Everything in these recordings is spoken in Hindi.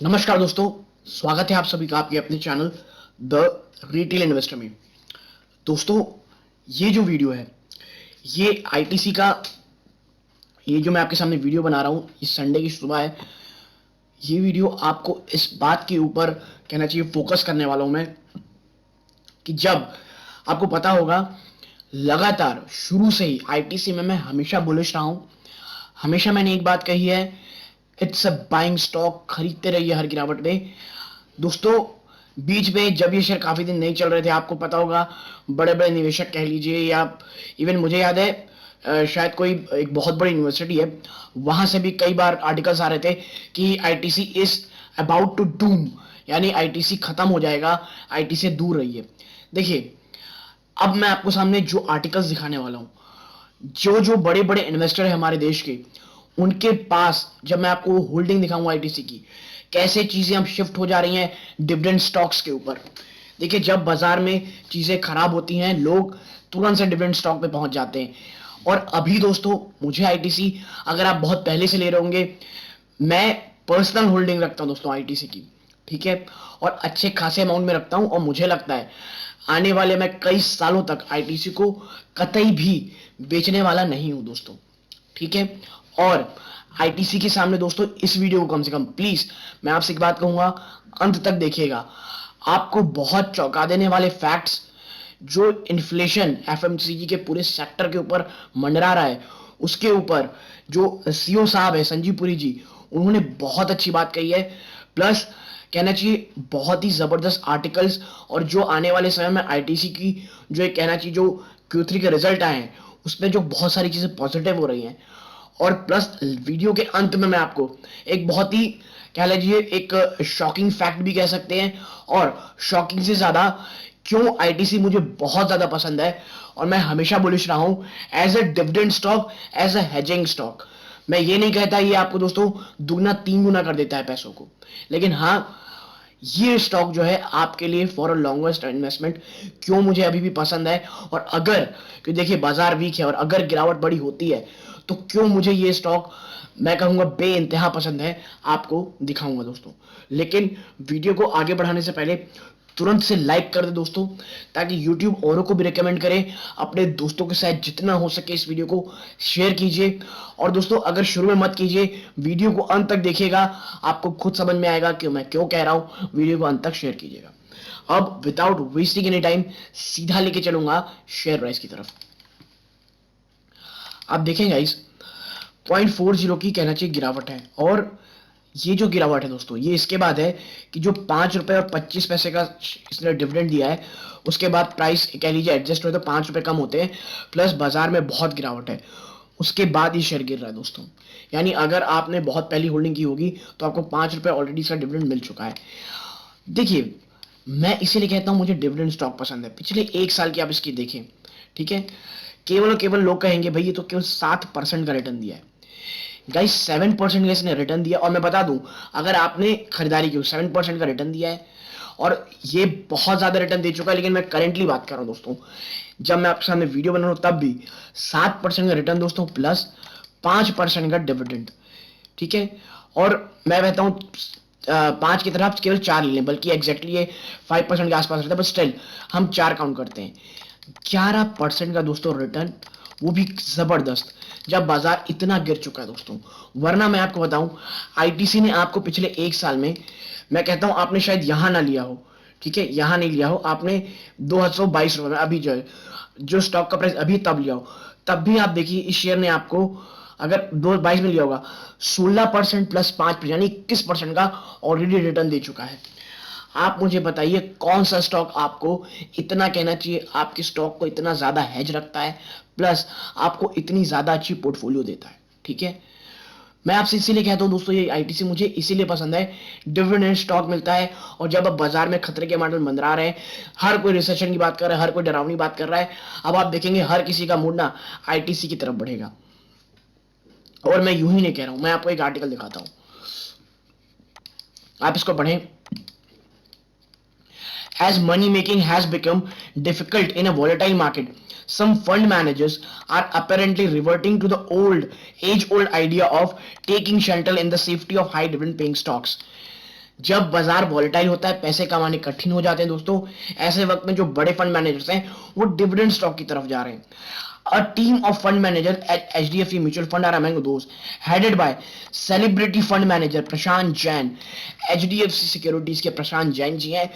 नमस्कार दोस्तों, स्वागत है आप सभी का आपके अपने चैनल द रिटेल इन्वेस्टर में। दोस्तों, ये जो वीडियो है ये आईटीसी का, ये जो मैं आपके सामने वीडियो बना रहा हूँ इस संडे की सुबह है। ये वीडियो आपको इस बात के ऊपर कहना चाहिए फोकस करने वाला हूं मैं कि जब आपको पता होगा, लगातार शुरू से ही आईटीसी में मैं हमेशा बुलिश रहा हूं। हमेशा मैंने एक बात कही है, इट्स अ बाइंग स्टॉक, खरीदते रहिए हर गिरावट में। दोस्तों, बीच में जब ये शेयर काफी दिन नहीं चल रहे थे, आपको पता होगा, बड़े बड़े निवेशक कह लीजिए या इवन मुझे याद है शायद कोई एक बहुत बड़ी यूनिवर्सिटी है, वहां से भी कई बार आर्टिकल्स आ रहे थे कि ITC is about to doom, यानी आईटीसी खत्म हो जाएगा, आईटीसी से दूर रहिए। देखिए, अब मैं आपको सामने जो आर्टिकल्स दिखाने वाला हूं, जो जो बड़े बड़े इन्वेस्टर है हमारे देश के, उनके पास जब मैं आपको होल्डिंग दिखाऊंगा आईटीसी की, कैसे चीजें अब शिफ्ट हो जा रही हैं डिविडेंड स्टॉक्स के ऊपर। देखिए, जब बाजार में चीजें खराब होती हैं, लोग तुरंत से डिविडेंड स्टॉक पे पहुंच जाते हैं। और अभी दोस्तों, मुझे आईटीसी, अगर आप बहुत पहले से ले रहे होंगे, मैं पर्सनल होल्डिंग रखता हूं दोस्तों आईटीसी की, ठीक है, और अच्छे खासे अमाउंट में रखता हूं। और मुझे लगता है आने वाले मैं कई सालों तक आईटीसी को कतई भी बेचने वाला नहीं हूं दोस्तों, ठीक है। और आईटीसी के सामने दोस्तों, इस वीडियो को कम से कम प्लीज मैं आपसे एक बात कहूंगा, अंत तक देखिएगा। आपको बहुत चौंका देने वाले फैक्ट्स, जो इन्फ्लेशन एफएमसीजी के पूरे सेक्टर के ऊपर मंडरा रहा है, उसके ऊपर जो सीईओ साहब है संजीव पुरी जी, उन्होंने बहुत अच्छी बात कही है। प्लस कहना चाहिए बहुत ही जबरदस्त आर्टिकल्स, और जो आने वाले समय में आईटीसी की जो एक कहना चाहिए जो Q3 के रिजल्ट आए हैं, उसमें जो बहुत सारी चीजें पॉजिटिव हो रही हैं। और प्लस वीडियो के अंत में मैं आपको एक बहुत ही कह लीजिए एक शॉकिंग फैक्ट भी कह सकते हैं, और शॉकिंग से ज्यादा क्यों आईटीसी मुझे बहुत ज्यादा पसंद है और मैं हमेशा बुलिश रहा हूं as a dividend stock, as a hedging stock. मैं ये नहीं कहता ये आपको दोस्तों दुगना तीन गुना कर देता है पैसों को, लेकिन हाँ, ये स्टॉक जो है आपके लिए फॉर अ लॉन्गेस्ट इन्वेस्टमेंट क्यों मुझे अभी भी पसंद है। और अगर, क्योंकि देखिए बाजार वीक है और अगर गिरावट बड़ी होती है, तो क्यों मुझे ये स्टॉक, मैं कहूंगा बे इंतहा पसंद है, आपको दिखाऊंगा दोस्तों। लेकिन वीडियो को आगे बढ़ाने से पहले तुरंत से लाइक कर दे दोस्तों, ताकि YouTube औरों को भी रिकमेंड करे। अपने दोस्तों के साथ जितना हो सके इस वीडियो को शेयर कीजिए। और दोस्तों, अगर शुरू में मत कीजिए, वीडियो को अंत तक देखिएगा, आपको खुद समझ में आएगा कि मैं क्यों कह रहा हूं। वीडियो को अंत तक शेयर कीजिएगा। अब विदाउट वेस्टिंग एनी टाइम सीधा लेके चलूंगा शेयर प्राइस की तरफ। आप देखें गाइस, 0.40 की कहना चाहिए गिरावट है। और ये जो गिरावट है दोस्तों, ये इसके बाद है कि जो 5 रुपए और 25 पैसे का इसने डिविडेंड दिया है, उसके बाद प्राइस कह लीजिए एडजस्ट हुए तो 5 रुपए कम होते हैं, प्लस बाजार में बहुत गिरावट है, उसके बाद ये शेयर गिर रहा है दोस्तों। यानी अगर आपने बहुत पहली होल्डिंग की होगी तो आपको 5 रुपए ऑलरेडी इसका डिविडेंड मिल चुका है। देखिए, मैं इसीलिए कहता हूं मुझे डिविडेंड स्टॉक पसंद है। पिछले 1 साल की आप इसकी देखें, ठीक है, केवल और केवल लोग कहेंगे भाई ये तो केवल 7% का रिटर्न दिया है। गाइस, 7% का इसने रिटर्न दिया। और मैं बता दूं, अगर आपने खरीदारी की 7% का रिटर्न दिया है, और ये बहुत ज्यादा रिटर्न दे चुका है, लेकिन मैं करेंटली बात कर रहा हूं दोस्तों, जब मैं आपके सामने वीडियो बना रहा हूं तब भी 7% का रिटर्न दोस्तों, प्लस 5% का डिविडेंड, ठीक है। और मैं कहता हूं 5 की तरफ केवल 4 ले लें, बल्कि एग्जैक्टली ये 5% के आसपास रहता है, बट स्टिल हम 4 काउंट करते हैं। 11% का दोस्तों रिटर्न, वो भी जबरदस्त, जब बाजार इतना गिर चुका है दोस्तों। वरना मैं आपको बताऊं, आईटीसी ने आपको पिछले 1 साल में, मैं कहता हूं आपने शायद यहां ना लिया हो, ठीक है, यहां नहीं लिया हो आपने, 222 रुपए में अभी जो स्टॉक का प्राइस अभी तब लिया हो, तब भी आप देखिए इस शेयर ने आपको, अगर 2022 में लिया होगा, 16% प्लस 5%, यानी 21% का ऑलरेडी रिटर्न दे चुका है। आप मुझे बताइए कौन सा स्टॉक आपको इतना कहना चाहिए, आपके स्टॉक को इतना ज्यादा हेज रखता है, प्लस आपको इतनी ज्यादा अच्छी पोर्टफोलियो देता है, ठीक है। मैं आपसे इसीलिए कहता हूं दोस्तों, ये आईटीसी मुझे इसीलिए पसंद है, डिविडेंड स्टॉक मिलता है। और जब अब बाजार में खतरे के मॉडल मंडरा रहे हैं, हर कोई रिसेशन की बात कर रहा है, हर कोई डरावनी बात कर रहा है, अब आप देखेंगे हर किसी का मूड ना आईटीसी की तरफ बढ़ेगा। और मैं यूं ही नहीं कह रहा हूं, मैं आपको एक आर्टिकल दिखाता हूं, आप इसको पढ़ें। As money making has become difficult in a volatile market, some fund managers are apparently reverting to the age old idea of taking shelter in the safety of high dividend paying stocks. जब बाजार वॉलेटाइल होता है, पैसे कमाने कठिन हो जाते हैं दोस्तों, ऐसे वक्त में जो बड़े फंड मैनेजर्स हैं वो डिविडेंड स्टॉक की तरफ जा रहे हैं. A team of fund managers at HDFC Mutual Fund are among those headed by celebrity fund manager Prashant Jain. HDFC Securities के प्रशांत जैन जी हैं,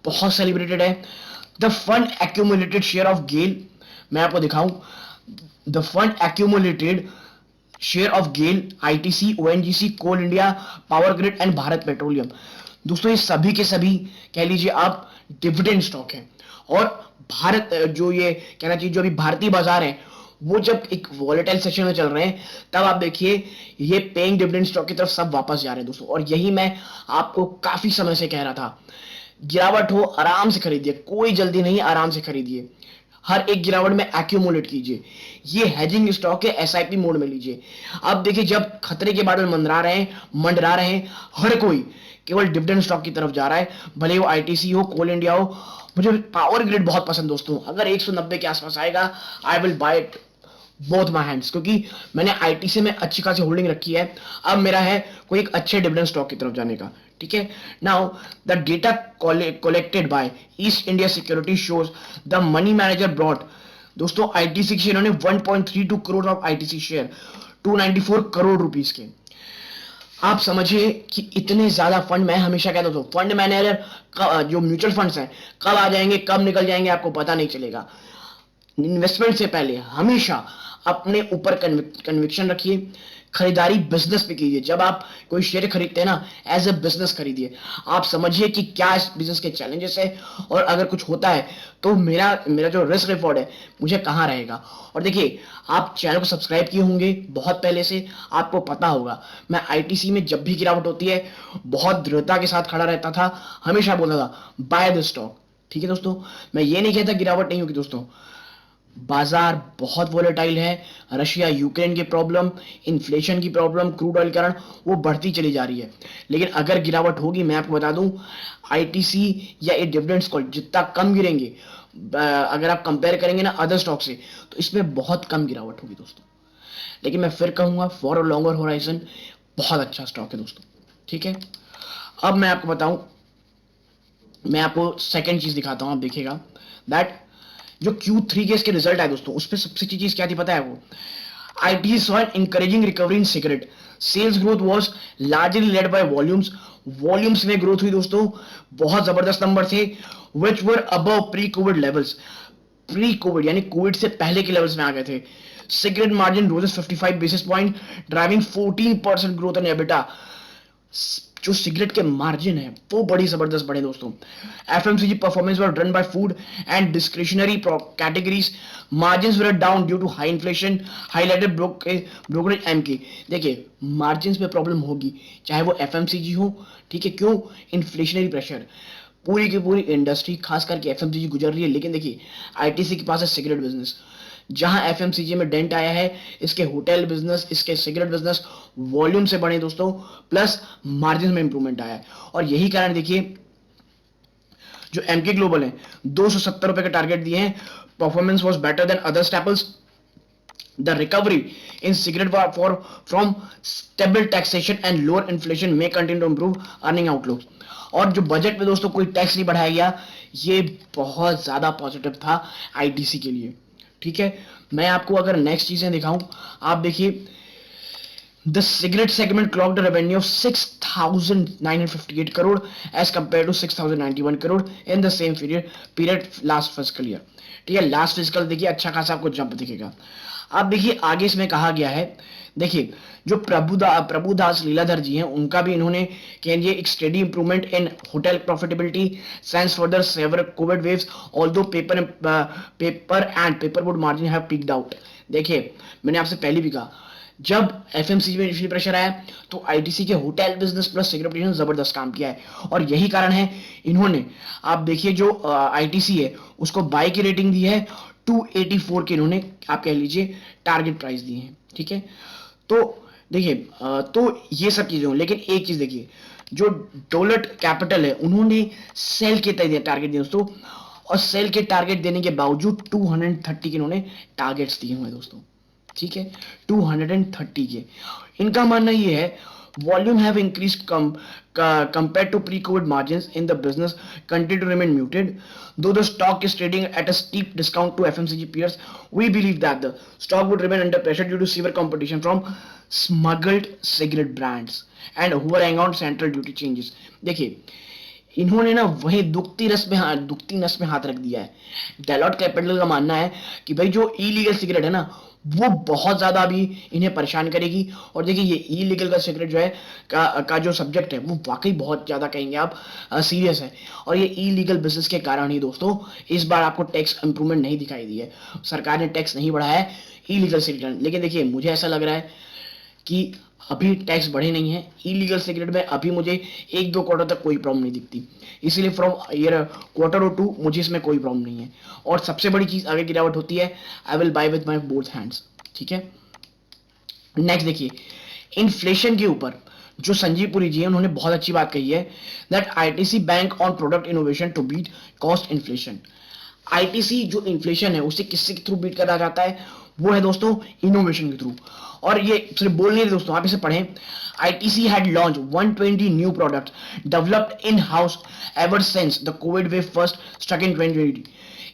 बहुत सेलिब्रेटेड है. The fund accumulated share of GAIL, मैं आपको दिखाऊं, the fund accumulated share of GAIL, ITC, ONGC, Coal India, power grid and Bharat petroleum. दोस्तों ये सभी के सभी कह लीजिए आप डिविडेंड स्टॉक है. और भारत जो ये कहना चाहिए जो अभी भारतीय बाजार है वो जब एक वॉलेटाइल सेक्शन में चल रहे हैं, तब आप देखिए ये पेइंग डिविडेंड स्टॉक की तरफ सब वापस जा रहे हैं दोस्तों. और यही मैं आपको काफी समय से कह रहा था, गिरावट हो आराम से खरीदिए, कोई जल्दी नहीं, आराम से खरीदिए, हर एक गिरावट में एक्यूमुलेट कीजिए. ये हेजिंग स्टॉक है, एसआईपी मोड में लीजिए. अब देखिए जब खतरे के बादल मंडरा रहे हैं, हर कोई केवल डिविडेंड स्टॉक की तरफ जा रहा है, भले वो आईटीसी हो, कोल इंडिया हो. मुझे पावर ग्रिड बहुत पसंद दोस्तों, अगर 190 के आसपास आएगा I will buy it both my hands, क्योंकि मैंने आईटीसी में अच्छी खासी होल्डिंग रखी है. अब मेरा है कोई एक अच्छे डिविडेंड स्टॉक की तरफ जाने का. ठीक है. Now the data collected by east India security shows the money manager brought, दोस्तों आईटीसी शेयर इन्होंने 1.32 crore of ITC share 294 crore rupees के. आप समझिए कि इतने ज्यादा फंड, मैं हमेशा कहता हूं फंड मैनेजर जो म्यूचुअल फंड्स हैं कब आ जाएंगे कब निकल जाएंगे आपको पता नहीं चलेगा. इन्वेस्टमेंट से पहले हमेशा अपने ऊपर कन्विक्शन रखिए, खरीदारी बिजनेस पे कीजिए. जब आप कोई शेयर खरीदते हैं ना, एज ए बिजनेस खरीदिए. आप समझिए कि क्या इस बिजनेस के चैलेंजेस है, और अगर कुछ होता है तो मेरा मेरा जो रिस्क रिवॉर्ड है मुझे कहाँ रहेगा. और देखिए आप चैनल को सब्सक्राइब किए होंगे बहुत पहले से, आपको पता होगा मैं आईटीसी में जब भी गिरावट होती है बहुत दृढ़ता के साथ खड़ा रहता था, हमेशा बोलता था बाय द स्टॉक. ठीक है दोस्तों, मैं ये नहीं कहता गिरावट नहीं होगी दोस्तों, बाजार बहुत वोलेटाइल है. रशिया यूक्रेन की प्रॉब्लम, इन्फ्लेशन की प्रॉब्लम, क्रूड ऑयल कारण वो बढ़ती चली जा रही है. लेकिन अगर गिरावट होगी, मैं आपको बता दूं, आईटीसी या ये डिविडेंड्स को जितना कम गिरेंगे, अगर आप कंपेयर करेंगे ना अदर स्टॉक से, तो इसमें बहुत कम गिरावट होगी दोस्तों. लेकिन मैं फिर कहूंगा फॉर अ लॉन्गर होराइजन बहुत अच्छा स्टॉक है दोस्तों. ठीक है. अब मैं आपको बताऊं, मैं आपको सेकेंड चीज दिखाता हूं, आप देखिएगा दैट जो Q3 के इसके रिजल्ट आए दोस्तों, उस पर सबसे अच्छी चीज क्या थी पता है वो, it saw an encouraging recovery in cigarette. Sales growth was largely led by volumes. Volumes में ग्रोथ हुई दोस्तों, बहुत जबरदस्त नंबर थे, which were above pre COVID levels. Pre COVID यानी कोविड से पहले के लेवल्स में आ गए थे. Cigarette margin rises 55 basis point, driving 14% growth in EBITDA. जो सिगरेट के मार्जिन है वो बड़ी जबरदस्त बढ़े दोस्तों. FMCG performance were driven by food and discretionary categories. Margins were down due to high inflation, highlighted brokerage Emkay. देखिए मार्जिन्स में प्रॉब्लम होगी चाहे वो एफएमसीजी हो. ठीक है. क्यों? इन्फ्लेशनरी प्रेशर, पूरी की पूरी इंडस्ट्री खास करके एफएमसीजी गुजर रही है. लेकिन देखिए आईटीसी के पास है सिगरेट बिजनेस, जहां एफएमसीजी में डेंट आया है, इसके होटल बिजनेस, इसके सिगरेट बिजनेस वॉल्यूम से बढ़े दोस्तों, प्लस मार्जिन में इंप्रूवमेंट आया है. और यही कारण देखिए जो एमके ग्लोबल है 270 रुपए का टारगेट दिए हैं. Performance was better than other staples. The recovery in cigarette for from stable taxation and lower inflation may continue to improve earning outlook. और जो बजट में दोस्तों कोई टैक्स नहीं बढ़ाया गया, ये बहुत ज्यादा पॉजिटिव था आईटीसी के लिए. ठीक है. मैं आपको अगर नेक्स्ट चीजें दिखाऊं, आप देखिए the cigarette segment clocked revenue of 6,958 crore as compare to 6,091 crore in the same period last physical year. ठीक है. लास्ट फिजिकल देखिए अच्छा खासा आपको जंप दिखेगा. अब देखिए आगे इसमें कहा गया है, देखिए जो प्रभुदास लीलाधर जी हैं उनका भी इन्होंने कहिए एक steady improvement in hotel profitability since for the severe covid waves although paper and paperboard margin have peaked out. देखिए मैंने आपसे पहले भी कहा जब एफएमसीजी में इन्फ्लेशन प्रेशर आया तो आईटीसी के होटल बिजनेस प्लस सिगरेट ने जबरदस्त काम किया है. और यही कारण है इन्होंने, आप देखिए जो आईटीसी है उसको बाय की रेटिंग दी है 284 के, इन्होंने आप कह लीजिए टारगेट प्राइस दी है. ठीक है. तो देखिए तो ये सब चीजें हो, लेकिन एक चीज देखिए जो डोलट कैपिटल है उन्होंने सेल के तय टारगेट दिए दोस्तों, और सेल के टारगेट देने के बावजूद 230 के इन्होंने टारगेट्स दिए हुए दोस्तों. ठीक है. 230 के. इनका मानना ये है volume have increased compared to pre-COVID margins in the business continue to remain muted. Though the stock is trading at a steep discount to FMCG peers, we believe that the stock would remain under pressure due to severe competition from smuggled cigarette brands and overhang on central duty changes. देखिए, इन्होंने ना वही दुखती नस में हाथ रख दिया है। डेलॉट कैपिटल का मानना है कि भाई जो इलीगल सिगरेट है ना, वो बहुत ज्यादा अभी इन्हें परेशान करेगी। और देखिए, ये इलीगल का सिगरेट जो है का जो सब्जेक्ट है वो वाकई बहुत ज्यादा कहेंगे आप सीरियस है। और ये इलीगल बिजनेस के कारण ही दोस्तों इस बार आपको टैक्स इंप्रूवमेंट नहीं दिखाई दी है, सरकार ने टैक्स नहीं बढ़ाया है इलीगल सिगरेट। लेकिन देखिए, मुझे ऐसा लग रहा है कि अभी टैक्स बढ़े नहीं है इलीगल सिगरेट में, अभी मुझे 1-2 क्वार्टर तक कोई प्रॉब्लम नहीं दिखती, इसीलिए फ्रॉम ईयर क्वार्टर और 2 मुझे इसमें कोई प्रॉब्लम नहीं है। और सबसे बड़ी चीज अगर गिरावट होती है, I will buy with my both hands, ठीक है। नेक्स्ट देखिए, इन्फ्लेशन के ऊपर जो संजीव पुरी जी है उन्होंने बहुत अच्छी बात कही है, that ITC bank on product innovation to beat cost inflation. ITC जो इन्फ्लेशन है उसे किसके थ्रू बीट करा जाता है, वो है दोस्तों इनोवेशन के थ्रू। और ये सिर्फ बोल नहीं दोस्तों, आप इसे पढ़ें। ITC had launch 120 new products developed in house ever since the COVID wave first struck in 2020।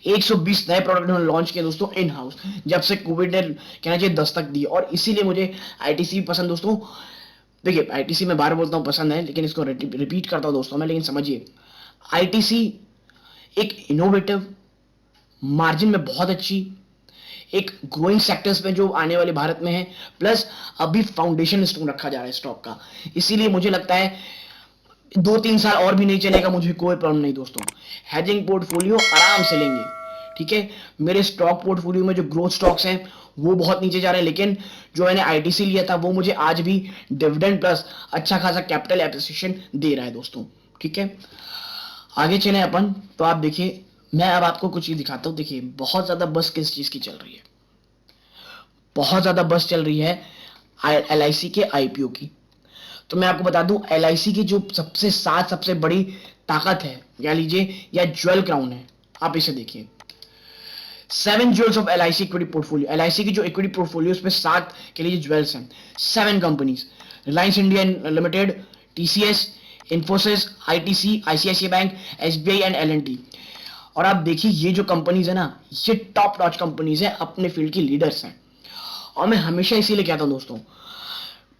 120 नए प्रोडक्ट उन्होंने लॉन्च किए दोस्तों इन हाउस, जब से कोविड ने कहना चाहिए दस्तक दी। और इसीलिए मुझे आईटीसी पसंद दोस्तों। देखिए, आईटीसी में बार बोलता हूँ पसंद है, लेकिन इसको रिपीट करता हूँ दोस्तों मैं, लेकिन समझिए आईटीसी एक इनोवेटिव, मार्जिन में बहुत अच्छी, एक ग्रोइंग सेक्टर्स में जो आने वाले भारत में है, प्लस अभी फाउंडेशन स्टोन रखा जा रहा है स्टॉक का। इसीलिए मुझे लगता है 2-3 साल और भी नहीं चलेगा, मुझे कोई प्रॉब्लम नहीं दोस्तों। हेजिंग पोर्टफोलियो आराम से लेंगे, ठीक है। मेरे स्टॉक पोर्टफोलियो में जो ग्रोथ स्टॉक्स हैं वो बहुत नीचे जा रहे हैं, लेकिन जो मैंने आईटीसी लिया था वो मुझे आज भी डिविडेंड प्लस अच्छा खासा कैपिटल एप्रिसिएशन दे रहा है दोस्तों, ठीक है। आगे चले अपन, तो आप देखिए, मैं अब आपको कुछ चीज दिखाता हूं। देखिए, बहुत ज्यादा बस किस चीज की चल रही है, बहुत ज्यादा बस चल रही है एलआईसी के आईपीओ की। तो मैं आपको बता दूं, एलआईसी की जो सबसे बड़ी ताकत है, कह लीजिए, या ज्वेल क्राउन है, आप इसे देखिए। 7 jewels of LIC equity portfolio. LIC की जो इक्विटी पोर्टफोलियो उसमें 7 के लिए ज्वेल्स हैं, 7 companies, Reliance India limited, TCS, Infosys, ITC, ICICI bank, SBI and LNT. और आप देखिए, ये जो कंपनीज है ना, ये टॉप नॉच कंपनीज है, अपने फील्ड की लीडर्स हैं। और मैं हमेशा इसीलिए कहता हूं दोस्तों,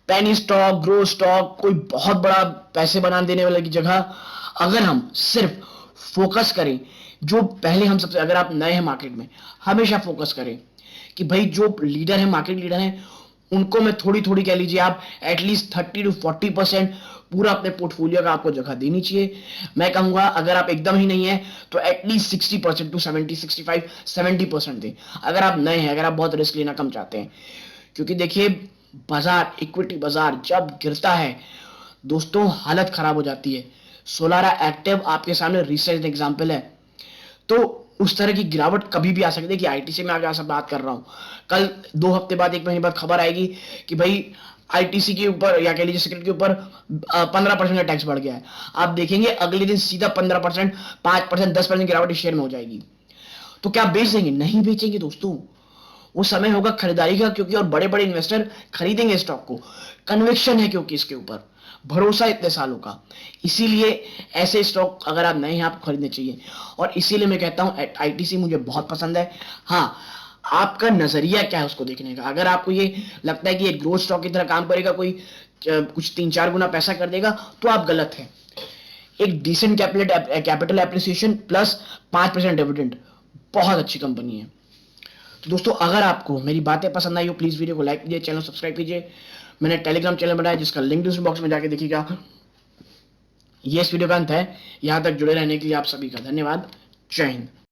पेनी स्टॉक, ग्रो स्टॉक, कोई बहुत बड़ा पैसे बना देने वाले की जगह अगर हम सिर्फ फोकस करें, जो पहले हम सबसे, अगर आप नए हैं मार्केट में, हमेशा फोकस करें कि भाई जो लीडर है, मार्केट लीडर है, उनको मैं थोड़ी थोड़ी कह लीजिए आप एटलीस्ट 30 to 40% पूरा अपने पोर्टफोलियो का आपको जगह देनी चाहिए। मैं कहूंगा अगर आप एकदम ही नहीं है तो एटलीस्ट 60% टू 70% दें, अगर आप नए हैं, अगर आप बहुत रिस्क लेना कम चाहते हैं। क्योंकि देखिए, बाजार, इक्विटी बाजार जब गिरता है दोस्तों, हालत खराब हो जाती है। सोलारा एक्टिव आपके सामने रिसेंट एग्जांपल है। तो उस तरह की गिरावट कभी भी आ सकती है कि आईटीसी में आगे बात कर रहा हूं, कल 2 हफ्ते बाद, 1 महीने बाद खबर आएगी कि भाई आईटीसी के ऊपर, या कह लीजिए सिगरेट के ऊपर 15% का टैक्स बढ़ गया है। आप देखेंगे अगले दिन सीधा 15%, 5%, 10% गिरावट इस शेयर में हो जाएगी। तो क्या बेच देंगे? नहीं बेचेंगे दोस्तों, वो समय होगा खरीदारी का, क्योंकि और बड़े बड़े इन्वेस्टर खरीदेंगे स्टॉक को, कन्विक्शन है क्योंकि इसके ऊपर भरोसा इतने सालों का। इसीलिए ऐसे स्टॉक अगर आप नए हैं आपको खरीदने चाहिए। और इसीलिए मैं कहता हूं आईटीसी मुझे बहुत पसंद है। हाँ, आपका नजरिया क्या है उसको देखने का। अगर आपको ये लगता है कि ये ग्रोथ स्टॉक की तरह काम करेगा, कोई कुछ 3-4 गुना पैसा कर देगा, तो आप गलत हैं। एक decent capital appreciation plus 5% dividend, बहुत अच्छी कंपनी है। तो दोस्तों, अगर आपको मेरी बातें पसंद आई हो, प्लीज वीडियो को लाइक कीजिए, चैनल सब्सक्राइब कीजिए। मैंने टेलीग्राम चैनल बनाया जिसका लिंक डिस्क्रिप्शन बॉक्स में जाके देखिएगा। ये इस वीडियो का अंत है। यहां तक जुड़े रहने के लिए आप सभी का धन्यवाद। जय हिंद।